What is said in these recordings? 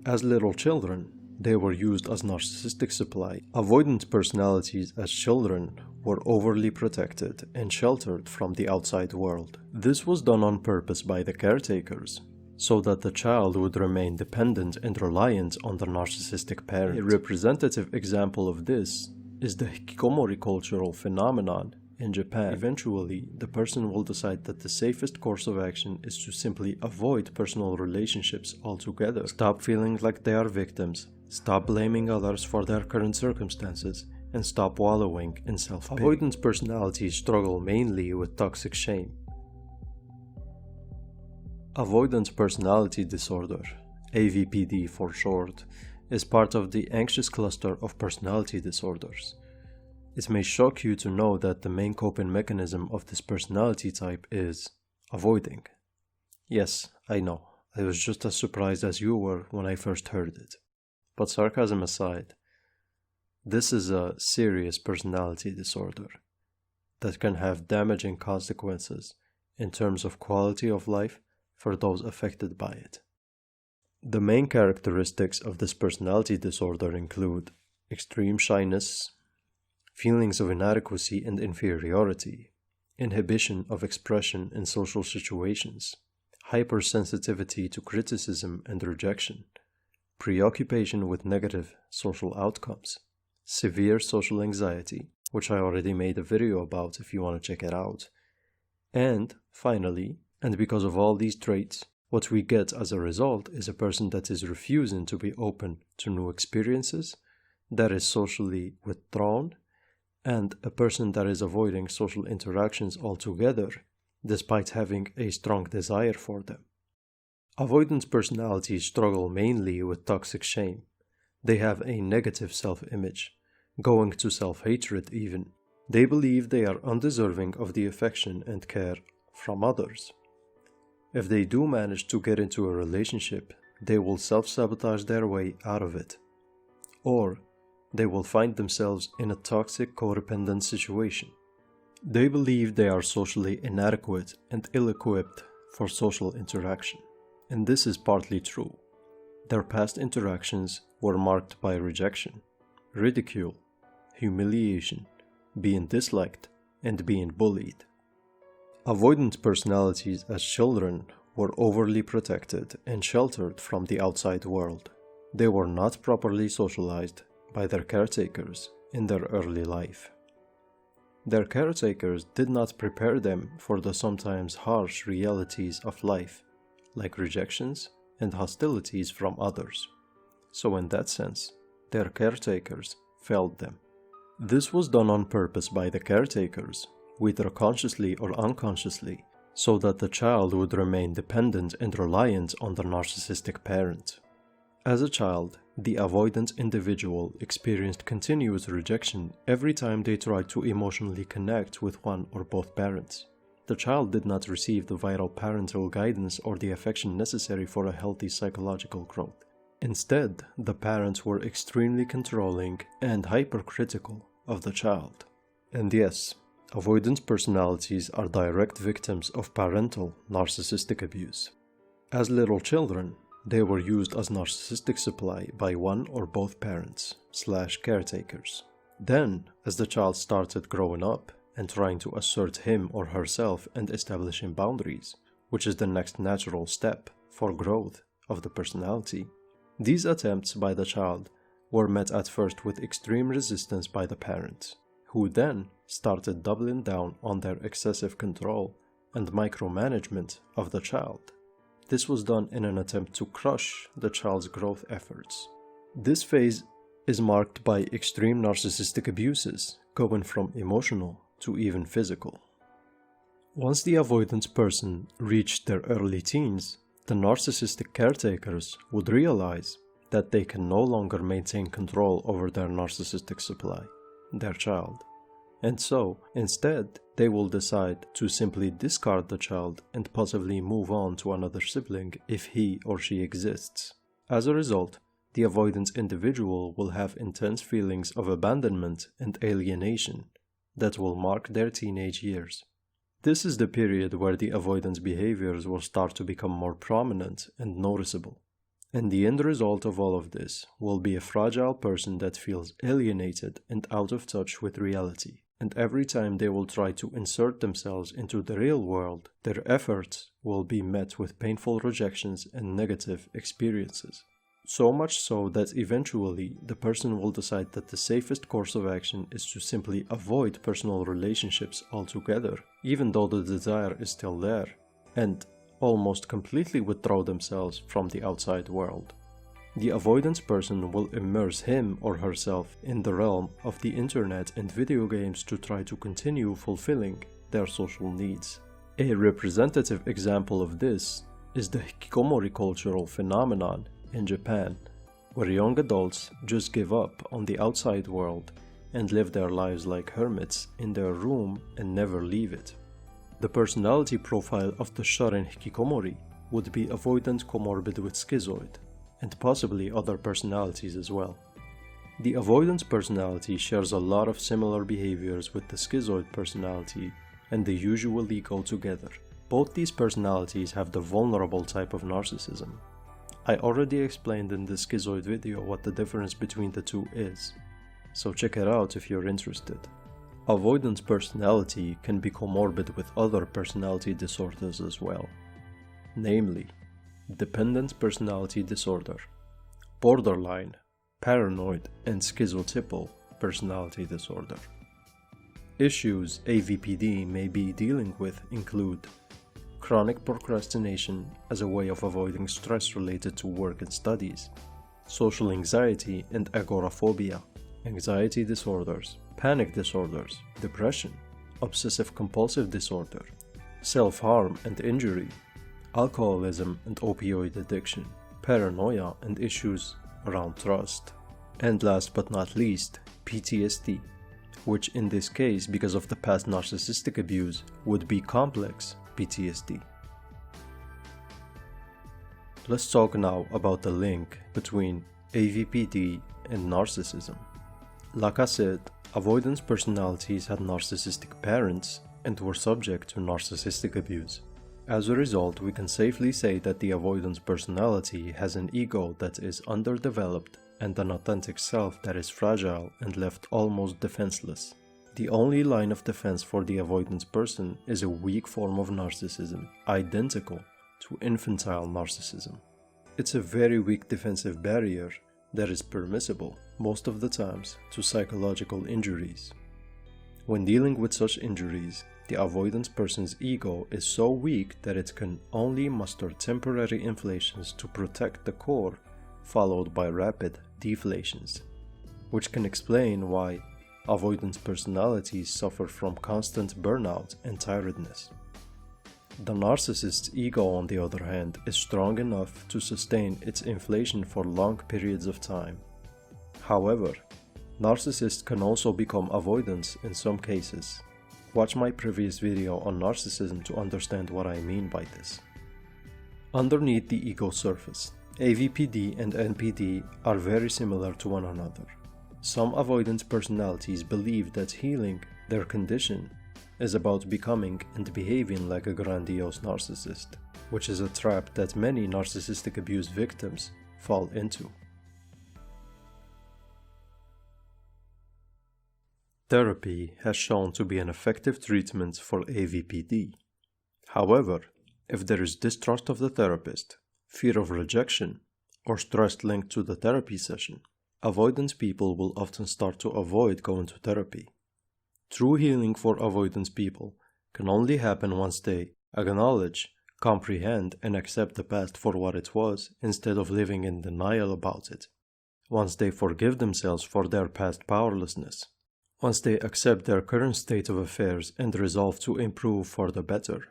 As little children, they were used as narcissistic supply. Avoidant personalities as children were overly protected and sheltered from the outside world. This was done on purpose by the caretakers, so that the child would remain dependent and reliant on the narcissistic parent. A representative example of this is the hikikomori cultural phenomenon in Japan. Eventually, the person will decide that the safest course of action is to simply avoid personal relationships altogether. Stop feeling like they are victims, stop blaming others for their current circumstances, and stop wallowing in self-pity. Avoidant personalities struggle mainly with toxic shame. Avoidant Personality Disorder, AVPD for short, is part of the anxious cluster of personality disorders. It may shock you to know that the main coping mechanism of this personality type is avoiding. Yes, I know, I was just as surprised as you were when I first heard it. But sarcasm aside, this is a serious personality disorder that can have damaging consequences in terms of quality of life for those affected by it. The main characteristics of this personality disorder include extreme shyness, feelings of inadequacy and inferiority, inhibition of expression in social situations, hypersensitivity to criticism and rejection, preoccupation with negative social outcomes, severe social anxiety, which I already made a video about if you want to check it out, and finally, and because of all these traits, what we get as a result is a person that is refusing to be open to new experiences, that is socially withdrawn, and a person that is avoiding social interactions altogether, despite having a strong desire for them. Avoidant personalities struggle mainly with toxic shame. They have a negative self-image, going to self-hatred even. They believe they are undeserving of the affection and care from others. If they do manage to get into a relationship, they will self-sabotage their way out of it. Or they will find themselves in a toxic codependent situation. They believe they are socially inadequate and ill-equipped for social interaction. And this is partly true. Their past interactions were marked by rejection, ridicule, humiliation, being disliked, and being bullied. Avoidant personalities as children were overly protected and sheltered from the outside world. They were not properly socialized by their caretakers in their early life. Their caretakers did not prepare them for the sometimes harsh realities of life, like rejections and hostilities from others. So in that sense, their caretakers failed them. This was done on purpose by the caretakers, whether consciously or unconsciously, so that the child would remain dependent and reliant on the narcissistic parent. As a child, the avoidant individual experienced continuous rejection every time they tried to emotionally connect with one or both parents. The child did not receive the vital parental guidance or the affection necessary for a healthy psychological growth. Instead, the parents were extremely controlling and hypercritical of the child. And yes, avoidant personalities are direct victims of parental narcissistic abuse. As little children, they were used as narcissistic supply by one or both parents/caretakers. Then, as the child started growing up and trying to assert him or herself and establishing boundaries, which is the next natural step for growth of the personality, these attempts by the child were met at first with extreme resistance by the parents, who then started doubling down on their excessive control and micromanagement of the child. This was done in an attempt to crush the child's growth efforts. This phase is marked by extreme narcissistic abuses, going from emotional to even physical. Once the avoidant person reached their early teens, the narcissistic caretakers would realize that they can no longer maintain control over their narcissistic supply, their child. And so, instead, they will decide to simply discard the child and possibly move on to another sibling if he or she exists. As a result, the avoidant individual will have intense feelings of abandonment and alienation that will mark their teenage years. This is the period where the avoidance behaviors will start to become more prominent and noticeable. And the end result of all of this will be a fragile person that feels alienated and out of touch with reality. And every time they will try to insert themselves into the real world, their efforts will be met with painful rejections and negative experiences. So much so that eventually the person will decide that the safest course of action is to simply avoid personal relationships altogether, even though the desire is still there, and almost completely withdraw themselves from the outside world. The avoidance person will immerse him or herself in the realm of the internet and video games to try to continue fulfilling their social needs. A representative example of this is the hikikomori cultural phenomenon in Japan, where young adults just give up on the outside world and live their lives like hermits in their room and never leave it. The personality profile of the shorin hikikomori would be avoidant comorbid with schizoid, and possibly other personalities as well. The avoidance personality shares a lot of similar behaviors with the schizoid personality, and they usually go together. Both these personalities have the vulnerable type of narcissism. I already explained in the schizoid video what the difference between the two is, so check it out if you're interested. Avoidance personality can be comorbid with other personality disorders as well, namely dependent personality disorder, borderline, paranoid, and schizotypal personality disorder. Issues Avpd may be dealing with include chronic procrastination as a way of avoiding stress related to work and studies, social anxiety and agoraphobia, anxiety disorders, panic disorders, depression, obsessive-compulsive disorder, self-harm and injury, alcoholism and opioid addiction, paranoia and issues around trust, and last but not least, PTSD, which in this case, because of the past narcissistic abuse, would be complex PTSD. Let's talk now about the link between Avpd and narcissism. Like I said, avoidance personalities had narcissistic parents and were subject to narcissistic abuse. As a result, we can safely say that the avoidance personality has an ego that is underdeveloped and an authentic self that is fragile and left almost defenseless. The only line of defense for the avoidance person is a weak form of narcissism, identical to infantile narcissism. It's a very weak defensive barrier that is permissible, most of the times, to psychological injuries. When dealing with such injuries, the avoidance person's ego is so weak that it can only muster temporary inflations to protect the core, followed by rapid deflations, which can explain why avoidance personalities suffer from constant burnout and tiredness. The narcissist's ego, on the other hand, is strong enough to sustain its inflation for long periods of time. However, narcissists can also become avoidants in some cases. Watch my previous video on narcissism to understand what I mean by this. Underneath the ego surface, Avpd and NPD are very similar to one another. Some avoidant personalities believe that healing their condition is about becoming and behaving like a grandiose narcissist, which is a trap that many narcissistic abuse victims fall into. Therapy has shown to be an effective treatment for Avpd. However, if there is distrust of the therapist, fear of rejection, or stress linked to the therapy session, avoidance people will often start to avoid going to therapy. True healing for avoidance people can only happen once they acknowledge, comprehend, and accept the past for what it was instead of living in denial about it. Once they forgive themselves for their past powerlessness. Once they accept their current state of affairs and resolve to improve for the better.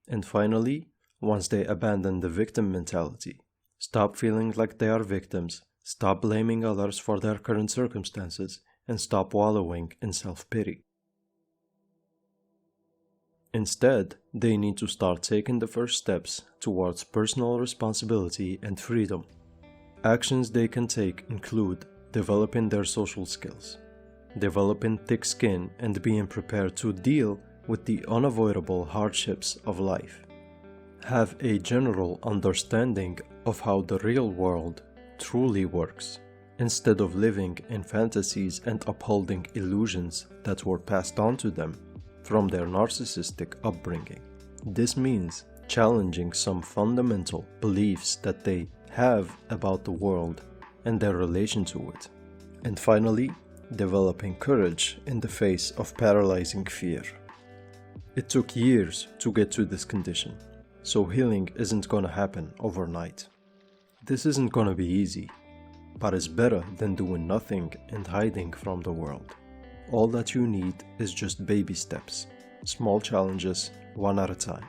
And finally, once they abandon the victim mentality, stop feeling like they are victims, stop blaming others for their current circumstances, and stop wallowing in self-pity. Instead, they need to start taking the first steps towards personal responsibility and freedom. Actions they can take include developing their social skills, developing thick skin and being prepared to deal with the unavoidable hardships of life, have a general understanding of how the real world truly works, instead of living in fantasies and upholding illusions that were passed on to them from their narcissistic upbringing. This means challenging some fundamental beliefs that they have about the world and their relation to it. And finally, developing courage in the face of paralyzing fear. It took years to get to this condition, so healing isn't gonna happen overnight. This isn't gonna be easy, but it's better than doing nothing and hiding from the world. All that you need is just baby steps, small challenges, one at a time.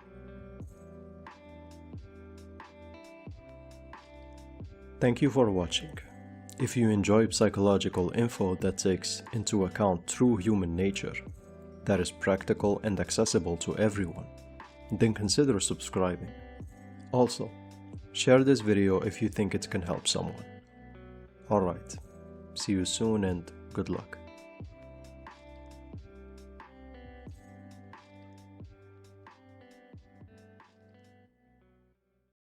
Thank you for watching. If you enjoy psychological info that takes into account true human nature, that is practical and accessible to everyone, then consider subscribing. Also, share this video if you think it can help someone. Alright, see you soon and good luck.